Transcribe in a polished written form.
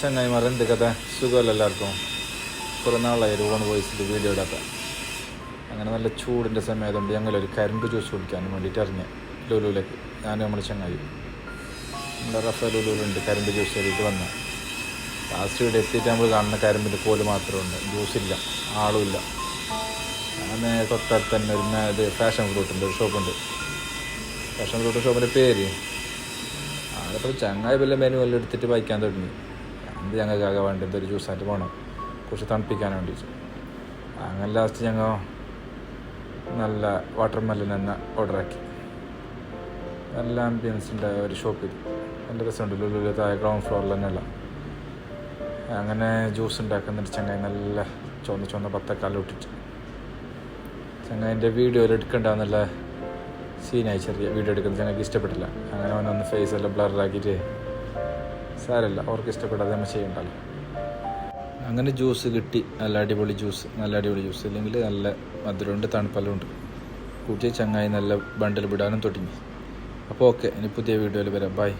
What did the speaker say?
ചങ്ങായിമാർ എന്ത് കഥ സുഖമല്ല എല്ലാവർക്കും. കുറേ നാളായി ഒരു ഓൺ വോയിസിൽ വീഡിയോ ഇടാത്ത. അങ്ങനെ നല്ല ചൂടിൻ്റെ സമയത്തുകൊണ്ട് ഞങ്ങളൊരു കരിമ്പ് ജ്യൂസ് കുടിക്കാൻ വേണ്ടിയിട്ട് ഇറങ്ങി ലുലുവിലേക്ക്. ഞാനും നമ്മൾ ചങ്ങായി നമ്മുടെ റഫ ലുലുവിലുണ്ട് കരിമ്പ് ജ്യൂസ് ചെയ്തിട്ട് വന്ന ലാസ്റ്റ് ഇവിടെ എത്തിയിട്ട് നമ്മൾ കാണുന്ന കരിമ്പിൻ്റെ കോല് മാത്രമുണ്ട്, ജ്യൂസില്ല, ആളുമില്ല. അങ്ങനെ തൊട്ടടുത്ത് തന്നെ ഒരു ഇത് ഫാഷൻ ഫ്രൂട്ടിൻ്റെ ഒരു ഷോപ്പുണ്ട്. ഫാഷൻ ഫ്രൂട്ട് ഷോപ്പിൻ്റെ പേര് അതിപ്പോൾ ചങ്ങായി വല്ല മെനു എല്ലാം എടുത്തിട്ട് വായിക്കാൻ തുടങ്ങി. എന്ത് ഞങ്ങൾക്കാകെ വേണ്ടത് ഒരു ജ്യൂസായിട്ട് പോകണം, കുറച്ച് തണുപ്പിക്കാൻ വേണ്ടിയിട്ട്. അങ്ങനെ ലാസ്റ്റ് ഞങ്ങൾ നല്ല വാട്ടർ മെലൺ തന്നെ ഓർഡറാക്കി. നല്ല ആംബിയൻസിൻ്റെ ഒരു ഷോപ്പിൽ നല്ല രസമുണ്ട്. ലുലുവിലെ താഴെ ഗ്രൗണ്ട് ഫ്ലോറിൽ തന്നെയല്ല. അങ്ങനെ ജ്യൂസ് ഉണ്ടാക്കുന്നുണ്ട് ചങ്ങായി. നല്ല ചുവന്ന പത്തക്കാലം ഇട്ടിട്ട് ചങ്ങായിൻ്റെ വീഡിയോയിൽ എടുക്കണ്ടെന്നുള്ള സീനായി. ചെറിയ വീഡിയോ എടുക്കുന്നത് ഞങ്ങൾക്ക് ഇഷ്ടപ്പെട്ടില്ല. അങ്ങനെ അവനൊന്ന് ഫേസെല്ലാം ബ്ലറാക്കിയിട്ട് സാരമില്ല, അവർക്ക് ഇഷ്ടപ്പെടാതെ നമ്മൾ ചെയ്യണ്ടല്ലോ. അങ്ങനെ ജ്യൂസ് കിട്ടി, നല്ല അടിപൊളി ജ്യൂസ്. ഇല്ലെങ്കിൽ നല്ല മധുരമുണ്ട്, തണുപ്പെല്ലാം ഉണ്ട്. കൂട്ടിയ ചങ്ങായി നല്ല ബണ്ടിൽ വിടാനും തുടങ്ങി. അപ്പോൾ ഓക്കെ, ഇനി പുതിയ വീഡിയോയിൽ വരാം. ബൈ.